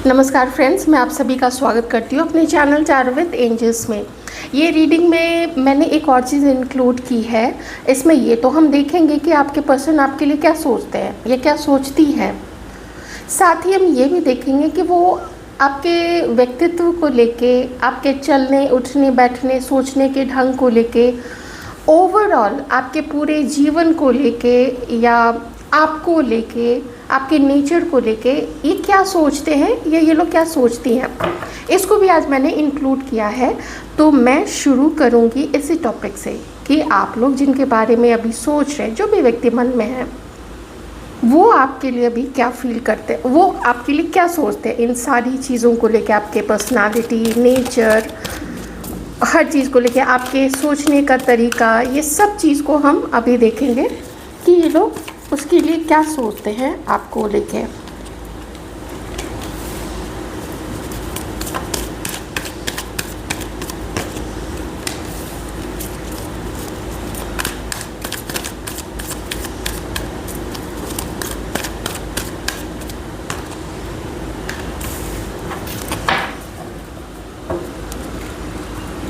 नमस्कार फ्रेंड्स, मैं आप सभी का स्वागत करती हूँ अपने चैनल चैट विद एंजल्स में। ये रीडिंग में मैंने एक और चीज़ इंक्लूड की है। इसमें ये तो हम देखेंगे कि आपके पर्सन आपके लिए क्या सोचते हैं या क्या सोचती है। साथ ही हम ये भी देखेंगे कि वो आपके व्यक्तित्व को लेके, आपके चलने उठने बैठने सोचने के ढंग को लेके, ओवरऑल आपके पूरे जीवन को लेके या आपको लेके, आपके नेचर को लेके ये क्या सोचते हैं या ये लोग क्या सोचती हैं, इसको भी आज मैंने इंक्लूड किया है। तो मैं शुरू करूंगी इसी टॉपिक से कि आप लोग जिनके बारे में अभी सोच रहे हैं, जो भी व्यक्ति मन में है, वो आपके लिए अभी क्या फील करते हैं, वो आपके लिए क्या सोचते हैं इन सारी चीज़ों को लेके, आपके पर्सनालिटी, नेचर, हर चीज़ को लेके, आपके सोचने का तरीका, ये सब चीज़ को हम अभी देखेंगे कि ये लोग उसके लिए क्या सोचते हैं आपको लेके।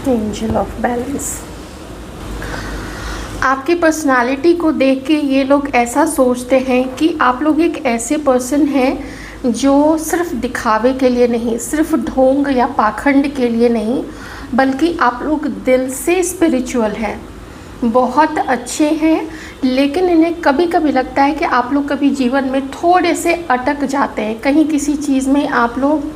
Angel of balance. आपकी पर्सनालिटी को देख के ये लोग ऐसा सोचते हैं कि आप लोग एक ऐसे पर्सन हैं जो सिर्फ दिखावे के लिए नहीं, सिर्फ ढोंग या पाखंड के लिए नहीं, बल्कि आप लोग दिल से स्पिरिचुअल हैं, बहुत अच्छे हैं। लेकिन इन्हें कभी कभी लगता है कि आप लोग कभी जीवन में थोड़े से अटक जाते हैं, कहीं किसी चीज़ में आप लोग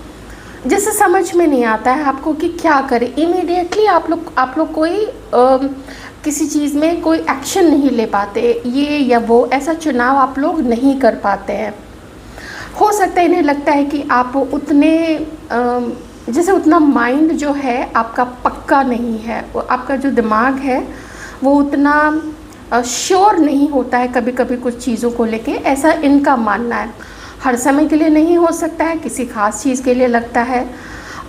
जैसे समझ में नहीं आता है आपको कि क्या करें। इमीडिएटली आप लोग कोई किसी चीज़ में कोई एक्शन नहीं ले पाते, ये या वो ऐसा चुनाव आप लोग नहीं कर पाते हैं। हो सकता है इन्हें लगता है कि आप उतने जैसे उतना माइंड जो है आपका पक्का नहीं है, आपका जो दिमाग है वो उतना श्योर नहीं होता है कभी कभी कुछ चीज़ों को लेके, ऐसा इनका मानना है। हर समय के लिए नहीं हो सकता है, किसी खास चीज़ के लिए लगता है।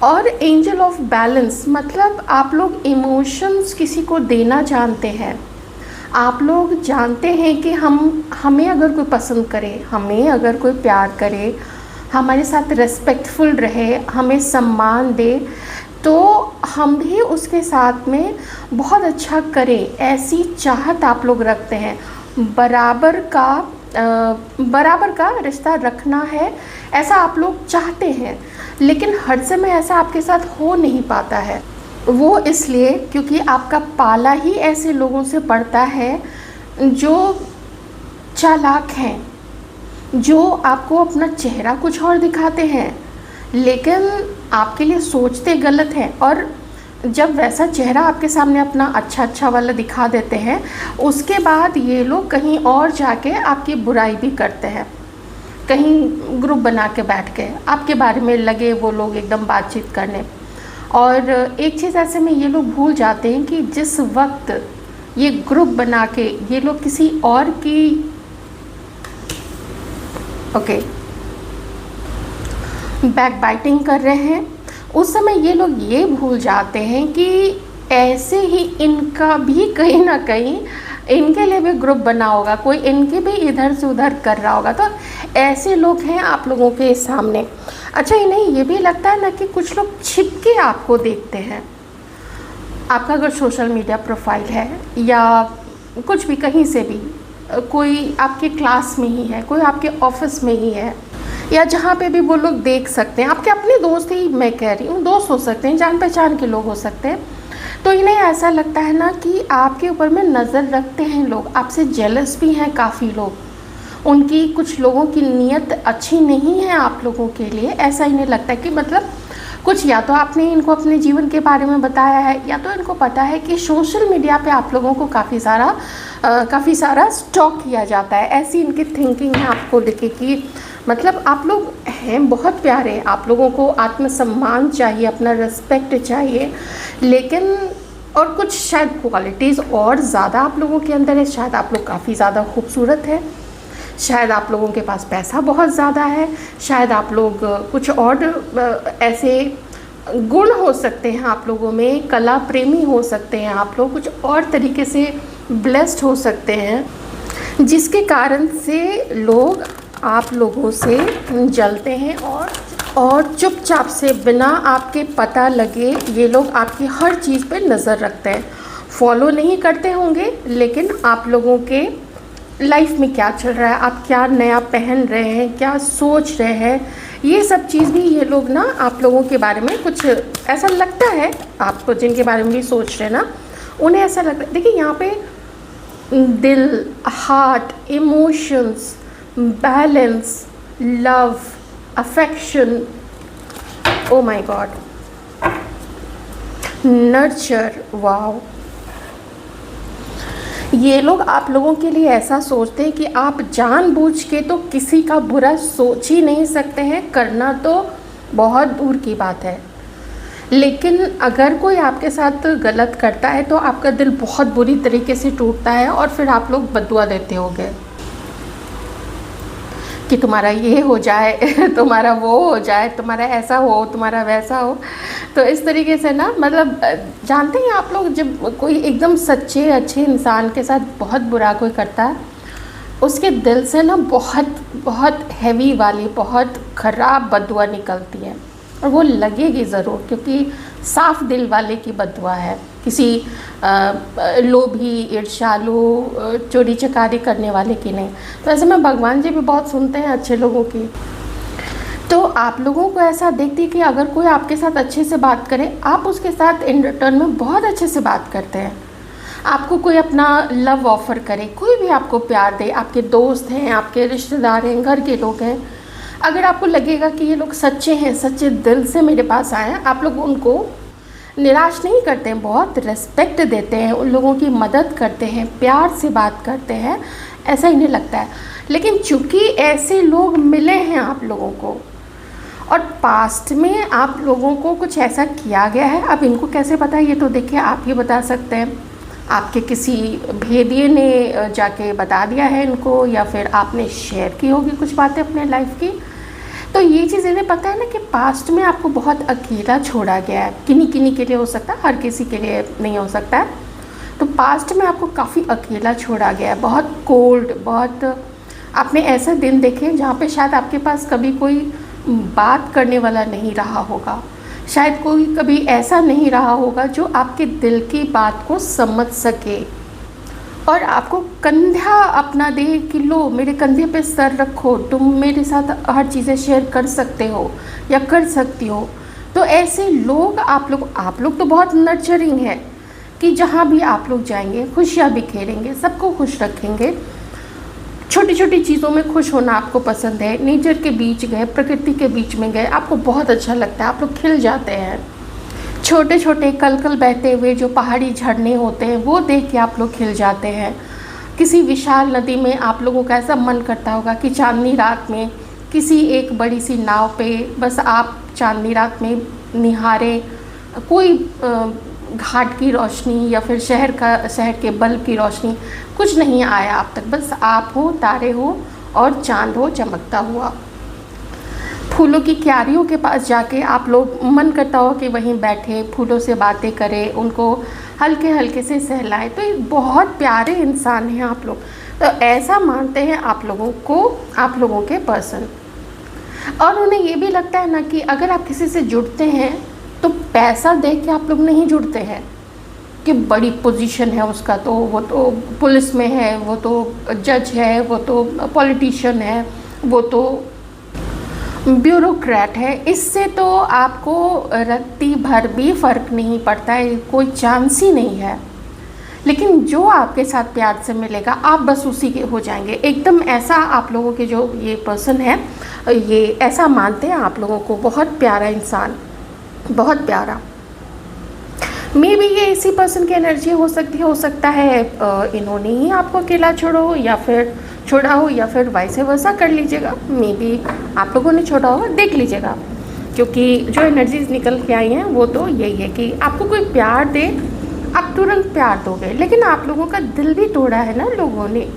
और एंजल ऑफ बैलेंस मतलब आप लोग इमोशंस किसी को देना जानते हैं। आप लोग जानते हैं कि हमें अगर कोई पसंद करे, हमें अगर कोई प्यार करे, हमारे साथ रेस्पेक्टफुल रहे, हमें सम्मान दे, तो हम भी उसके साथ में बहुत अच्छा करें, ऐसी चाहत आप लोग रखते हैं। बराबर का रिश्ता रखना है, ऐसा आप लोग चाहते हैं। लेकिन हर समय ऐसा आपके साथ हो नहीं पाता है। वो इसलिए क्योंकि आपका पाला ही ऐसे लोगों से पड़ता है जो चालाक हैं, जो आपको अपना चेहरा कुछ और दिखाते हैं लेकिन आपके लिए सोचते गलत हैं। और जब वैसा चेहरा आपके सामने अपना अच्छा वाला दिखा देते हैं, उसके बाद ये लोग कहीं और जाके आपकी बुराई भी करते हैं। कहीं ग्रुप बना के बैठ के आपके बारे में लगे वो लोग एकदम बातचीत करने। और एक चीज़ ऐसे में ये लोग भूल जाते हैं कि जिस वक्त ये ग्रुप बना के ये लोग किसी और की बैकबाइटिंग कर रहे हैं, उस समय ये लोग ये भूल जाते हैं कि ऐसे ही इनका भी कहीं ना कहीं इनके लिए भी ग्रुप बना होगा, कोई इनके भी इधर से उधर कर रहा होगा। तो ऐसे लोग हैं आप लोगों के सामने। अच्छा, इन्हें ये भी लगता है ना कि कुछ लोग छिप के आपको देखते हैं। आपका अगर सोशल मीडिया प्रोफाइल है या कुछ भी कहीं से भी, कोई आपके क्लास में ही है, कोई आपके ऑफिस में ही है, या जहाँ पे भी वो लोग देख सकते हैं, आपके अपने दोस्त ही मैं कह रही हूँ, दोस्त हो सकते हैं, जान पहचान के लोग हो सकते हैं। तो इन्हें ऐसा लगता है ना कि आपके ऊपर में नज़र रखते हैं लोग, आपसे जेलस भी हैं काफ़ी लोग। उनकी कुछ लोगों की नीयत अच्छी नहीं है आप लोगों के लिए, ऐसा इन्हें लगता है कि मतलब कुछ या तो आपने इनको अपने जीवन के बारे में बताया है, या तो इनको पता है कि सोशल मीडिया पे आप लोगों को काफ़ी सारा स्टॉक किया जाता है। ऐसी इनकी थिंकिंग है आपको लेके कि मतलब आप लोग हैं बहुत प्यारे, आप लोगों को आत्मसम्मान चाहिए, अपना रिस्पेक्ट चाहिए, लेकिन और कुछ शायद क्वालिटीज़ और ज़्यादा आप लोगों के अंदर है। शायद आप लोग काफ़ी ज़्यादा खूबसूरत है, शायद आप लोगों के पास पैसा बहुत ज़्यादा है, शायद आप लोग कुछ और ऐसे गुण हो सकते हैं आप लोगों में, कला प्रेमी हो सकते हैं आप लोग, कुछ और तरीके से ब्लेस्ड हो सकते हैं, जिसके कारण से लोग आप लोगों से जलते हैं और और चुपचाप से बिना आपके पता लगे ये लोग आपकी हर चीज़ पे नज़र रखते हैं। फॉलो नहीं करते होंगे, लेकिन आप लोगों के लाइफ में क्या चल रहा है, आप क्या नया पहन रहे हैं, क्या सोच रहे हैं, ये सब चीज़ भी ये लोग ना आप लोगों के बारे में कुछ ऐसा लगता है, आपको जिनके बारे में भी सोच रहे हैं ना, उन्हें ऐसा लगता है। देखिए यहाँ पे दिल, heart, emotions, balance, love, affection, oh my God, nurture, wow. ये लोग आप लोगों के लिए ऐसा सोचते हैं कि आप जानबूझ के तो किसी का बुरा सोच ही नहीं सकते हैं, करना तो बहुत दूर की बात है। लेकिन अगर कोई आपके साथ गलत करता है तो आपका दिल बहुत बुरी तरीके से टूटता है और फिर आप लोग बद्दुआ देते होगे कि तुम्हारा ये हो जाए, तुम्हारा वो हो जाए, तुम्हारा ऐसा हो, तुम्हारा वैसा हो। तो इस तरीके से ना, मतलब जानते हैं आप लोग, जब कोई एकदम सच्चे अच्छे इंसान के साथ बहुत बुरा कोई करता है, उसके दिल से ना बहुत बहुत हैवी वाली, बहुत ख़राब बद्दुआ निकलती है, और वो लगेगी ज़रूर, क्योंकि साफ़ दिल वाले की बद्दुआ है, किसी लोभी, ईर्ष्यालु, चोरी चकारी करने वाले की नहीं। तो ऐसे में भगवान जी भी बहुत सुनते हैं अच्छे लोगों की। तो आप लोगों को ऐसा देखती है कि अगर कोई आपके साथ अच्छे से बात करे, आप उसके साथ इन रिटर्न में बहुत अच्छे से बात करते हैं। आपको कोई अपना लव ऑफ़र करे, कोई भी आपको प्यार दे, आपके दोस्त हैं, आपके रिश्तेदार हैं, घर के लोग हैं, अगर आपको लगेगा कि ये लोग सच्चे हैं, सच्चे दिल से मेरे पास आए हैं, आप लोग उनको निराश नहीं करते हैं, बहुत रिस्पेक्ट देते हैं, उन लोगों की मदद करते हैं, प्यार से बात करते हैं, ऐसा इन्हें लगता है। लेकिन चूँकि ऐसे लोग मिले हैं आप लोगों को, और पास्ट में आप लोगों को कुछ ऐसा किया गया है, अब इनको कैसे पता है ये तो देखिए आप ही बता सकते हैं। आपके किसी भेदिए ने जाके बता दिया है इनको, या फिर आपने शेयर की होगी कुछ बातें अपने लाइफ की। तो ये चीज़ इन्हें पता है ना कि पास्ट में आपको बहुत अकेला छोड़ा गया है। किन्हीं किन्हीं के लिए हो सकता है, हर किसी के लिए नहीं हो सकता है। तो पास्ट में आपको काफ़ी अकेला छोड़ा गया है, बहुत कोल्ड, बहुत आपने ऐसे दिन देखे जहाँ पे शायद आपके पास कभी कोई बात करने वाला नहीं रहा होगा, शायद कोई कभी ऐसा नहीं रहा होगा जो आपके दिल की बात को समझ सके और आपको कंधा अपना दे कि लो मेरे कंधे पे सर रखो, तुम मेरे साथ हर चीज़ें शेयर कर सकते हो या कर सकती हो। तो ऐसे लोग आप लोग तो बहुत नर्चरिंग है कि जहाँ भी आप लोग जाएंगे खुशियाँ बिखेरेंगे, सबको खुश रखेंगे, छोटी छोटी चीज़ों में खुश होना आपको पसंद है। नेचर के बीच गए, प्रकृति के बीच में गए, आपको बहुत अच्छा लगता है, आप लोग खिल जाते हैं। छोटे छोटे कल कल बहते हुए जो पहाड़ी झरने होते हैं वो देख के आप लोग खिल जाते हैं। किसी विशाल नदी में आप लोगों का ऐसा मन करता होगा कि चांदनी रात में किसी एक बड़ी सी नाव पे बस आप चांदनी रात में निहारें, कोई घाट की रोशनी या फिर शहर के बल्ब की रोशनी कुछ नहीं आया आप तक, बस आप हो, तारे हो और चांद हो चमकता हुआ। फूलों की क्यारियों के पास जाके आप लोग मन करता हो कि वहीं बैठे फूलों से बातें करें, उनको हल्के हल्के से सहलाएं। तो ये बहुत प्यारे इंसान हैं आप लोग, तो ऐसा मानते हैं आप लोगों को, आप लोगों के पर्सन। और उन्हें ये भी लगता है ना कि अगर आप किसी से जुड़ते हैं तो पैसा देख के आप लोग नहीं जुड़ते हैं कि बड़ी पोजीशन है उसका, तो वो तो पुलिस में है, वो तो जज है, वो तो पॉलिटिशियन है, वो तो ब्यूरोक्रेट है, इससे तो आपको रत्ती भर भी फ़र्क नहीं पड़ता है, कोई चांस ही नहीं है। लेकिन जो आपके साथ प्यार से मिलेगा आप बस उसी के हो जाएंगे एकदम। ऐसा आप लोगों के जो ये पर्सन है ये ऐसा मानते हैं आप लोगों को, बहुत प्यारा इंसान, बहुत प्यारा। मे बी ये इसी पर्सन की एनर्जी हो सकता है इन्होंने ही आपको अकेला छोड़ा हो या फिर वैसे वैसा कर लीजिएगा। मे बी आप लोगों ने छोड़ा होगा, देख लीजिएगा, क्योंकि जो एनर्जीज निकल के आई हैं वो तो यही है कि आपको कोई प्यार दे आप तुरंत प्यार दोगे, लेकिन आप लोगों का दिल भी तोड़ा है ना लोगों ने।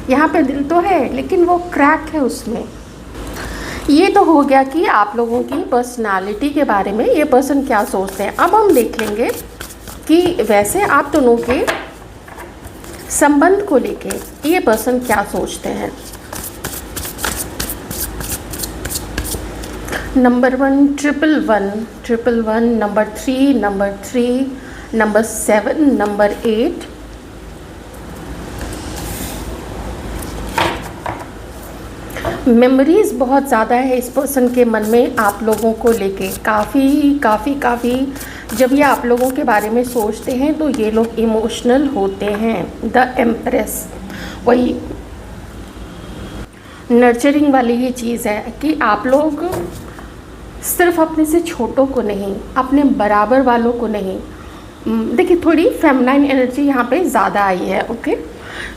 यहाँ पे दिल तो है लेकिन वो क्रैक है उसमें। ये तो हो गया कि आप लोगों की पर्सनालिटी के बारे में ये पर्सन क्या सोचते हैं। अब हम देख लेंगे कि वैसे आप दोनों के संबंध को लेके ये पर्सन क्या सोचते हैं। Number 1 111, number 3 number 3, number 7 number 8, memories बहुत ज़्यादा है इस पर्सन के मन में आप लोगों को लेके, काफ़ी जब ये आप लोगों के बारे में सोचते हैं तो ये लोग इमोशनल होते हैं। द एम्प्रेस, वही नर्चरिंग वाली ही चीज़ है कि आप लोग सिर्फ अपने से छोटों को नहीं, अपने बराबर वालों को नहीं, देखिए थोड़ी फेमिनाइन एनर्जी यहाँ पे ज़्यादा आई है, ओके।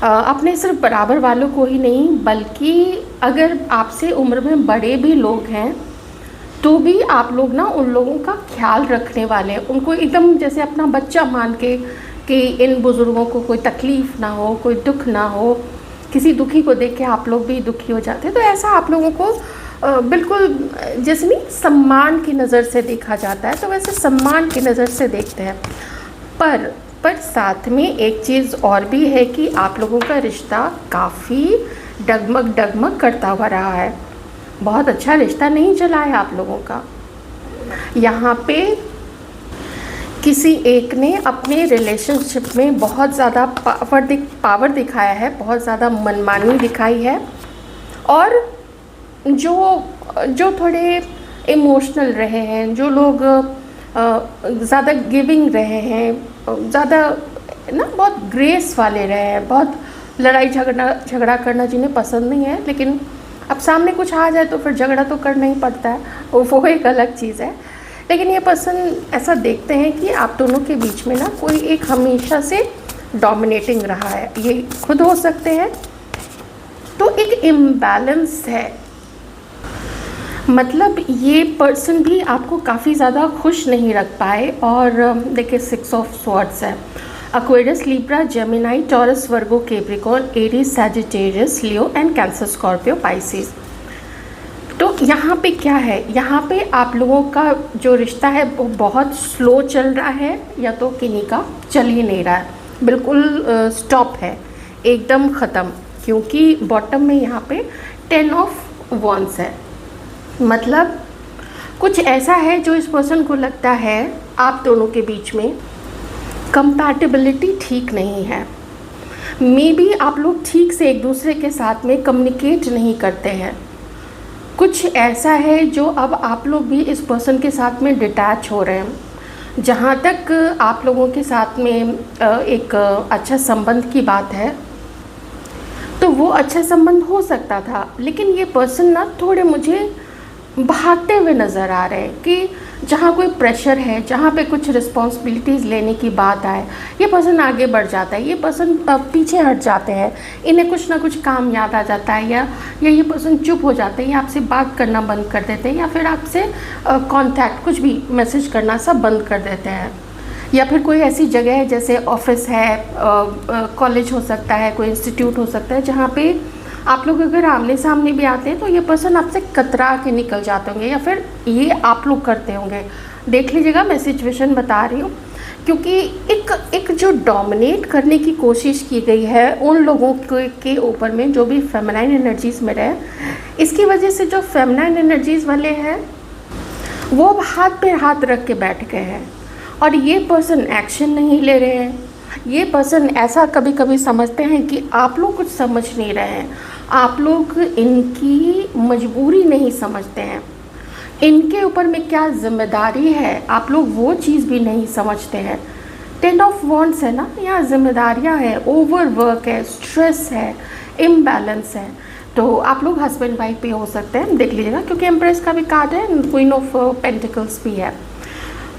अपने सिर्फ बराबर वालों को ही नहीं, बल्कि अगर आपसे उम्र में बड़े भी लोग हैं तो भी आप लोग ना उन लोगों का ख्याल रखने वाले हैं, उनको एकदम जैसे अपना बच्चा मान के कि इन बुज़ुर्गों को कोई तकलीफ़ ना हो, कोई दुख ना हो। किसी दुखी को देख के आप लोग भी दुखी हो जाते हैं, तो ऐसा आप लोगों को बिल्कुल जैसे नहीं सम्मान की नज़र से देखा जाता है, तो वैसे सम्मान की नज़र से देखते हैं। पर साथ में एक चीज़ और भी है कि आप लोगों का रिश्ता काफ़ी डगमग करता हुआ रहा है, बहुत अच्छा रिश्ता नहीं चला है आप लोगों का। यहाँ पे किसी एक ने अपने रिलेशनशिप में बहुत ज़्यादा पावर दिखाया है, बहुत ज़्यादा मनमानी दिखाई है, और जो थोड़े इमोशनल रहे हैं, जो लोग ज़्यादा गिविंग रहे हैं, ज़्यादा ना बहुत ग्रेस वाले रहे हैं, बहुत लड़ाई झगड़ा करना जिन्हें पसंद नहीं है, लेकिन अब सामने कुछ आ जाए तो फिर झगड़ा तो करना ही पड़ता है, वो एक अलग चीज़ है। लेकिन ये पर्सन ऐसा देखते हैं कि आप दोनों के बीच में ना कोई एक हमेशा से डोमिनेटिंग रहा है, ये खुद हो सकते हैं, तो एक इम्बैलेंस है। मतलब ये पर्सन भी आपको काफ़ी ज़्यादा खुश नहीं रख पाए। और देखिए 6 ऑफ स्वॉर्ड्स है, Aquarius, Libra, Gemini, taurus, Virgo, Capricorn, Aries, Sagittarius, Leo and cancer, Scorpio, Pisces. तो यहाँ पे क्या है, यहाँ पे आप लोगों का जो रिश्ता है वो बहुत स्लो चल रहा है, या तो किन्हीं का चल ही नहीं रहा है, बिल्कुल स्टॉप है, एकदम ख़त्म। क्योंकि बॉटम में यहाँ पे 10 ऑफ वॉन्ड्स है, मतलब कुछ ऐसा है जो इस पर्सन को लगता है आप दोनों के बीच में कंपैटिबिलिटी ठीक नहीं है। मे बी आप लोग ठीक से एक दूसरे के साथ में कम्युनिकेट नहीं करते हैं, कुछ ऐसा है जो अब आप लोग भी इस पर्सन के साथ में डिटैच हो रहे हैं। जहाँ तक आप लोगों के साथ में एक अच्छा संबंध की बात है, तो वो अच्छा संबंध हो सकता था, लेकिन ये पर्सन ना थोड़े मुझे भागते हुए नज़र आ रहे हैं कि जहाँ कोई प्रेशर है, जहाँ पे कुछ रिस्पॉन्सिबिलिटीज़ लेने की बात आए, ये पर्सन आगे बढ़ जाता है, ये पर्सन पीछे हट जाते हैं, इन्हें कुछ ना कुछ काम याद आ जाता है, या ये पर्सन चुप हो जाते हैं, या आपसे बात करना बंद कर देते हैं, या फिर आपसे कांटेक्ट कुछ भी मैसेज करना सब बंद कर देते हैं। या फिर कोई ऐसी जगह है जैसे ऑफिस है, कॉलेज हो सकता है, कोई इंस्टीट्यूट हो सकता है, जहाँ पे आप लोग अगर आमने सामने भी आते हैं तो ये पर्सन आपसे कतरा के निकल जाते होंगे, या फिर ये आप लोग करते होंगे। देख लीजिएगा, मैं सिचुएशन बता रही हूँ, क्योंकि एक जो डोमिनेट करने की कोशिश की गई है उन लोगों के ऊपर में जो भी फेमिनाइन एनर्जीज़ में रहे, इसकी वजह से जो फेमिनाइन एनर्जीज़ वाले हैं वो हाथ पे हाथ रख के बैठ गए हैं, और ये पर्सन एक्शन नहीं ले रहे हैं। ये पर्सन ऐसा कभी कभी समझते हैं कि आप लोग कुछ समझ नहीं रहे हैं, आप लोग इनकी मजबूरी नहीं समझते हैं, इनके ऊपर में क्या जिम्मेदारी है आप लोग वो चीज़ भी नहीं समझते हैं। 10 ऑफ वॉन्ड्स है ना, यहाँ जिम्मेदारियाँ हैं, ओवर वर्क है, स्ट्रेस है, इम्बैलेंस है। तो आप लोग हस्बैंड वाइफ भी हो सकते हैं, देख लीजिएगा, क्योंकि एम्प्रेस का भी कार्ड है, क्वीन ऑफ पेंटिकल्स भी है।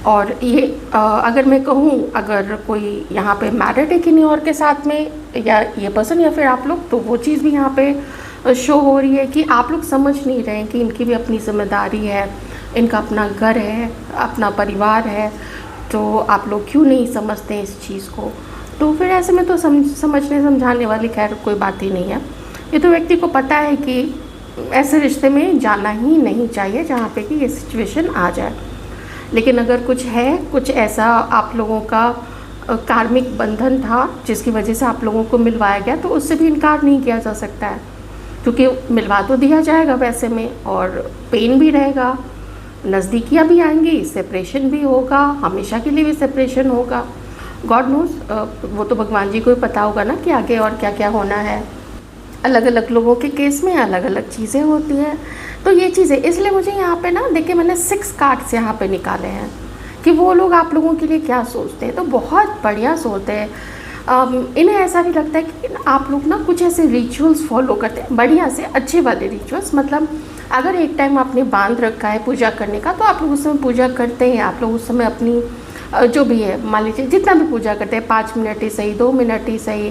और ये अगर मैं कहूँ, अगर कोई यहाँ पे मैरिड है किन्हीं और के साथ में, या ये पर्सन या फिर आप लोग, तो वो चीज़ भी यहाँ पे शो हो रही है कि आप लोग समझ नहीं रहे हैं कि इनकी भी अपनी जिम्मेदारी है, इनका अपना घर है, अपना परिवार है, तो आप लोग क्यों नहीं समझते हैं इस चीज़ को। तो फिर ऐसे में तो समझने समझाने वाली खैर कोई बात ही नहीं है। ये तो व्यक्ति को पता है कि ऐसे रिश्ते में जाना ही नहीं चाहिए जहाँ पे कि ये सिचुएशन आ जाए। लेकिन अगर कुछ है, कुछ ऐसा आप लोगों का कार्मिक बंधन था जिसकी वजह से आप लोगों को मिलवाया गया, तो उससे भी इनकार नहीं किया जा सकता है, क्योंकि मिलवा तो दिया जाएगा वैसे में, और पेन भी रहेगा, नज़दीकियाँ भी आएंगी, सेपरेशन भी होगा, हमेशा के लिए भी सेपरेशन होगा। गॉड नोज, वो तो भगवान जी को ही पता होगा ना कि आगे और क्या क्या होना है। अलग अलग लोगों के केस में अलग अलग चीज़ें होती हैं। तो ये चीज़ें, इसलिए मुझे यहाँ पे ना देखिए, मैंने 6 कार्ड्स यहाँ पे निकाले हैं कि वो लोग आप लोगों के लिए क्या सोचते हैं। तो बहुत बढ़िया सोचते हैं। इन्हें ऐसा भी लगता है कि आप लोग ना कुछ ऐसे रिचुअल्स फॉलो करते हैं, बढ़िया से अच्छे वाले रिचुअल्स। मतलब अगर एक टाइम आपने बांध रखा है पूजा करने का, तो आप लोग उस समय पूजा करते हैं। आप लोग उस समय अपनी जो भी है, मान लीजिए जितना भी पूजा करते हैं, 5 मिनट ही सही, 2 मिनट ही सही।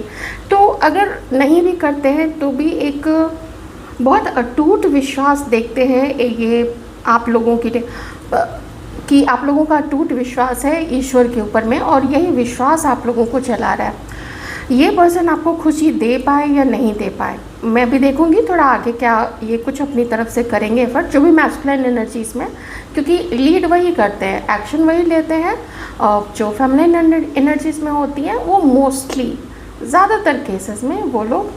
तो अगर नहीं भी करते हैं तो भी एक बहुत अटूट विश्वास देखते हैं ये आप लोगों के लिए, कि आप लोगों का अटूट विश्वास है ईश्वर के ऊपर में, और यही विश्वास आप लोगों को चला रहा है। ये पर्सन आपको खुशी दे पाए या नहीं दे पाए, मैं भी देखूंगी थोड़ा आगे क्या ये कुछ अपनी तरफ से करेंगे एफर्ट, जो भी मैस्कुलिन एनर्जीज़ में, क्योंकि लीड वही करते हैं, एक्शन वही लेते हैं। और जो फेमिनिन एनर्जीज़ में होती हैं वो मोस्टली ज़्यादातर केसेस में वो लोग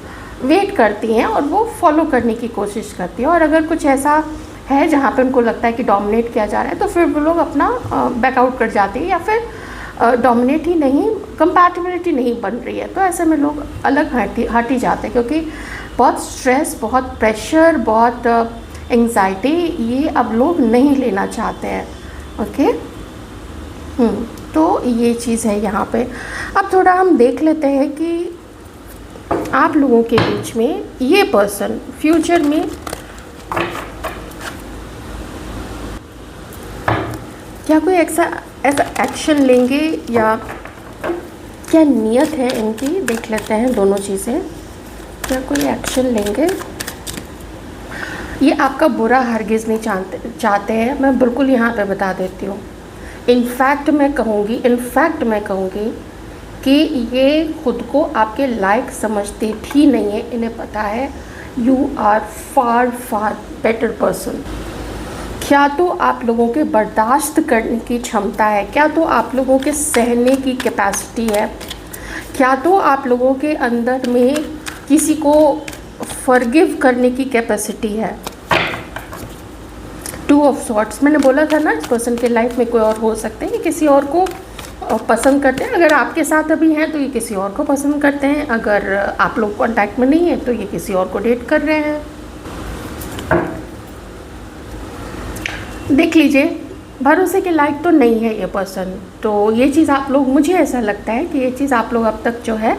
वेट करती हैं और वो फॉलो करने की कोशिश करती हैं। और अगर कुछ ऐसा है जहाँ पे उनको लगता है कि डोमिनेट किया जा रहा है, तो फिर वो लोग अपना बैकआउट कर जाते हैं, या फिर डोमिनेट ही नहीं, कंपैटिबिलिटी नहीं बन रही है, तो ऐसे में लोग अलग हट ही जाते हैं। क्योंकि बहुत स्ट्रेस, बहुत प्रेशर, बहुत एंग्जाइटी ये अब लोग नहीं लेना चाहते हैं। ओके, तो ये चीज़ है यहाँ पे। अब थोड़ा हम देख लेते हैं कि आप लोगों के बीच में ये पर्सन फ्यूचर में क्या कोई ऐसा एक्शन लेंगे, या क्या नियत है इनकी, देख लेते हैं दोनों चीज़ें। क्या कोई एक्शन लेंगे, ये आपका बुरा हरगिज़ नहीं चाहते हैं, मैं बिल्कुल यहाँ पे बता देती हूँ। इनफैक्ट मैं कहूँगी कि ये खुद को आपके लायक समझते भी नहीं है। इन्हें पता है you are far far better person. क्या तो आप लोगों के बर्दाश्त करने की क्षमता है, क्या तो आप लोगों के सहने की कैपेसिटी है, क्या तो आप लोगों के अंदर में किसी को फॉरगिव करने की कैपेसिटी है। 2 ऑफ सॉर्ट्स, मैंने बोला था ना इस पर्सन के लाइफ में कोई और हो सकते हैं, किसी और को पसंद करते हैं। अगर आपके साथ अभी हैं तो ये किसी और को पसंद करते हैं, अगर आप लोग कांटेक्ट में नहीं है तो ये किसी और को डेट कर रहे हैं। देख लीजिए, भरोसे के लायक तो नहीं है ये पर्सन। तो ये चीज़ आप लोग, मुझे ऐसा लगता है कि ये चीज़ आप लोग अब तक जो है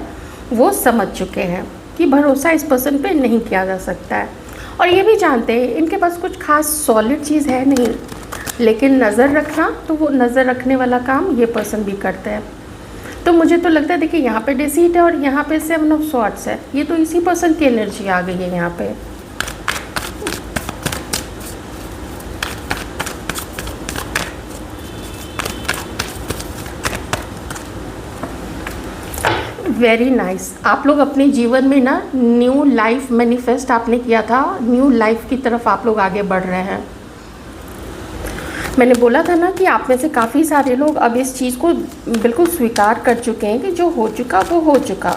वो समझ चुके हैं कि भरोसा इस पर्सन पे नहीं किया जा सकता है। और ये भी जानते हैं इनके पास कुछ खास सॉलिड चीज़ है नहीं, लेकिन नज़र रखना, तो वो नज़र रखने वाला काम ये पर्सन भी करते हैं। तो मुझे तो लगता है, देखिए यहाँ पे डिसीट है और यहाँ पे 7 ऑफ सॉर्ट्स है, ये तो इसी पर्सन की एनर्जी आ गई है यहाँ पे। Very nice. आप लोग अपने जीवन में ना न्यू लाइफ मैनिफेस्ट आपने किया था, न्यू लाइफ की तरफ आप लोग आगे बढ़ रहे हैं। मैंने बोला था ना कि आप में से काफ़ी सारे लोग अब इस चीज़ को बिल्कुल स्वीकार कर चुके हैं कि जो हो चुका वो हो चुका,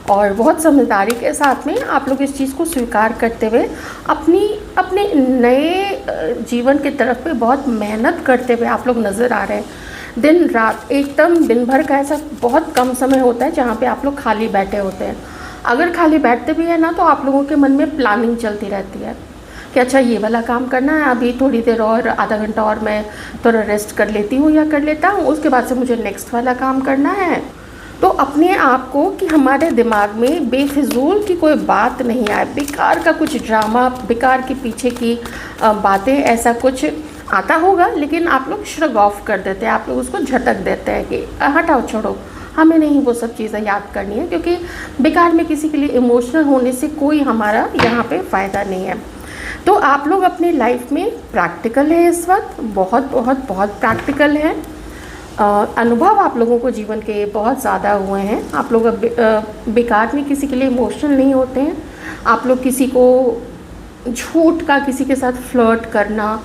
और बहुत समझदारी के साथ में आप लोग इस चीज़ को स्वीकार करते हुए अपने नए जीवन की तरफ पे बहुत मेहनत करते हुए आप लोग नज़र आ रहे हैं। दिन रात एकदम दिन भर का ऐसा बहुत कम समय होता है जहाँ पे आप लोग खाली बैठे होते हैं। अगर खाली बैठते भी हैं ना, तो आप लोगों के मन में प्लानिंग चलती रहती है कि अच्छा ये वाला काम करना है, अभी थोड़ी देर और, आधा घंटा और मैं थोड़ा रेस्ट कर लेती हूँ या कर लेता हूँ, उसके बाद से मुझे नेक्स्ट वाला काम करना है। तो अपने आप को कि हमारे दिमाग में बेफिजूल की कोई बात नहीं आए, बेकार का कुछ ड्रामा, बेकार के पीछे की बातें, ऐसा कुछ आता होगा लेकिन आप लोग श्रग ऑफ कर देते हैं, आप लोग उसको झटक देते हैं कि हटाओ छोड़ो, हमें नहीं वो सब चीज़ें याद करनी है, क्योंकि बेकार में किसी के लिए इमोशनल होने से कोई हमारा यहाँ पे फ़ायदा नहीं है। तो आप लोग अपनी लाइफ में प्रैक्टिकल है इस वक्त, बहुत बहुत बहुत प्रैक्टिकल है। अनुभव आप लोगों को जीवन के बहुत ज़्यादा हुए हैं। आप लोग बेकार में किसी के लिए इमोशनल नहीं होते हैं। आप लोग किसी को झूठ का, किसी के साथ फ्लर्ट करना,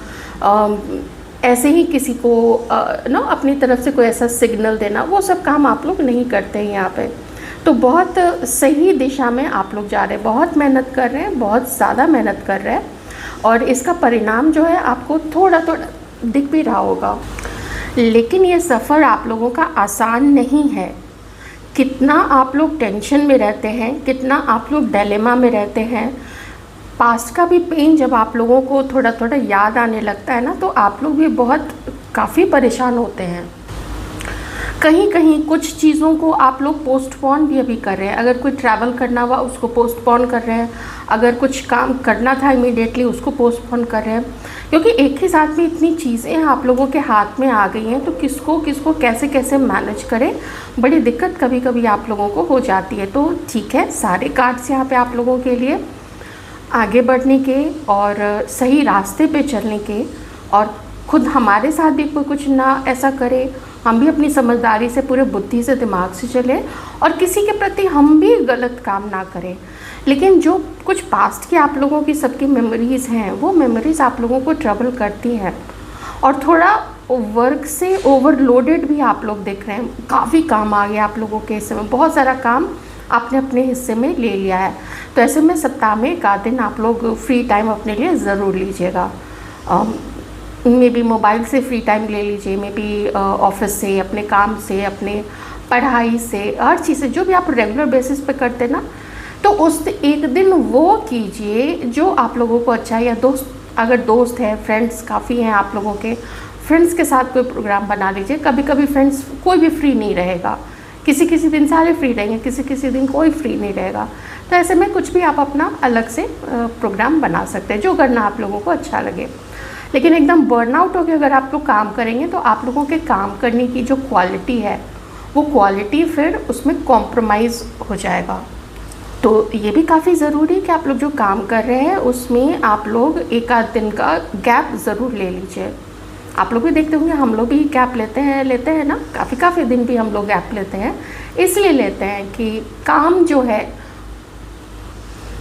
ऐसे ही किसी को ना अपनी तरफ से कोई ऐसा सिग्नल देना, वो सब काम आप लोग नहीं करते हैं यहाँ पे। तो बहुत सही दिशा में आप लोग जा रहे हैं, बहुत मेहनत कर रहे हैं, बहुत ज़्यादा मेहनत कर रहे हैं, और इसका परिणाम जो है आपको थोड़ा थोड़ा दिख भी रहा होगा। लेकिन ये सफ़र आप लोगों का आसान नहीं है। कितना आप लोग टेंशन में रहते हैं, कितना आप लोग डिलेमा में रहते हैं। पास्ट का भी पेन जब आप लोगों को थोड़ा थोड़ा याद आने लगता है ना, तो आप लोग भी बहुत काफ़ी परेशान होते हैं। कहीं कहीं कुछ चीज़ों को आप लोग पोस्टपोन भी अभी कर रहे हैं। अगर कोई ट्रैवल करना हुआ उसको पोस्टपोन कर रहे हैं, अगर कुछ काम करना था इमीडिएटली उसको पोस्टपोन कर रहे हैं, क्योंकि एक ही साथ में इतनी चीज़ें आप लोगों के हाथ में आ गई हैं, तो किसको किसको कैसे कैसे मैनेज करें, बड़ी दिक्कत कभी कभी आप लोगों को हो जाती है। तो ठीक है, सारे कार्ड्स यहाँ पे आप लोगों के लिए आगे बढ़ने के और सही रास्ते पे चलने के, और खुद हमारे साथ भी कोई कुछ ना ऐसा करे, हम भी अपनी समझदारी से, पूरे बुद्धि से, दिमाग से चलें और किसी के प्रति हम भी गलत काम ना करें। लेकिन जो कुछ पास्ट की आप लोगों की सबकी मेमोरीज़ हैं, वो मेमोरीज़ आप लोगों को ट्रबल करती हैं और थोड़ा वर्क से ओवरलोडेड भी आप लोग दिख रहे हैं। काफ़ी काम आ गया आप लोगों के हिस्से में, बहुत सारा काम आपने अपने हिस्से में ले लिया है। तो ऐसे में सप्ताह में एक आध दिन आप लोग फ्री टाइम अपने लिए ज़रूर लीजिएगा। मे बी मोबाइल से फ्री टाइम ले लीजिए, मे बी ऑफिस से, अपने काम से, अपने पढ़ाई से, हर चीज़ से, जो भी आप रेगुलर बेसिस पे करते ना, तो उस एक दिन वो कीजिए जो आप लोगों को अच्छा है। या दोस्त, अगर दोस्त हैं, फ्रेंड्स काफ़ी हैं आप लोगों के, फ्रेंड्स के साथ कोई प्रोग्राम बना लीजिए। कभी कभी फ्रेंड्स कोई भी फ्री नहीं रहेगा, किसी किसी दिन सारे फ्री रहेंगे, किसी किसी दिन कोई फ्री नहीं रहेगा। तो ऐसे में कुछ भी आप अपना अलग से प्रोग्राम बना सकते हैं, जो करना आप लोगों को अच्छा लगे। लेकिन एकदम बर्नआउट होकर अगर आप लोग काम करेंगे तो आप लोगों के काम करने की जो क्वालिटी है, वो क्वालिटी फिर उसमें कॉम्प्रोमाइज़ हो जाएगा। तो ये भी काफ़ी ज़रूरी है कि आप लोग जो काम कर रहे हैं उसमें आप लोग एक आध दिन का गैप ज़रूर ले लीजिए। आप लोग भी देखते होंगे, हम लोग भी गैप लेते हैं ना, काफ़ी दिन भी हम लोग गैप लेते हैं। इसलिए लेते हैं कि काम जो है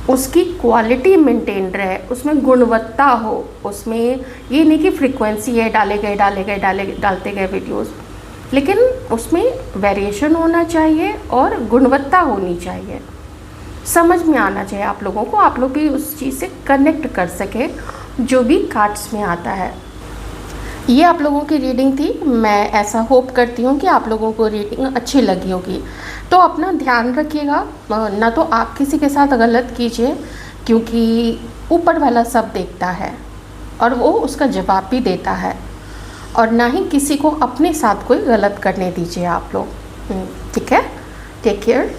उसकी क्वालिटी मेंटेन रहे, उसमें गुणवत्ता हो, उसमें ये नहीं कि फ्रीक्वेंसी है, डालते गए वीडियोस, लेकिन उसमें वेरिएशन होना चाहिए और गुणवत्ता होनी चाहिए। समझ में आना चाहिए आप लोगों को, आप लोग भी उस चीज़ से कनेक्ट कर सके जो भी कार्ड्स में आता है। ये आप लोगों की रीडिंग थी। मैं ऐसा होप करती हूँ कि आप लोगों को रीडिंग अच्छी लगी होगी। तो अपना ध्यान रखिएगा, ना तो आप किसी के साथ गलत कीजिए, क्योंकि ऊपर वाला सब देखता है और वो उसका जवाब भी देता है। और ना ही किसी को अपने साथ कोई गलत करने दीजिए आप लोग। ठीक है, टेक केयर।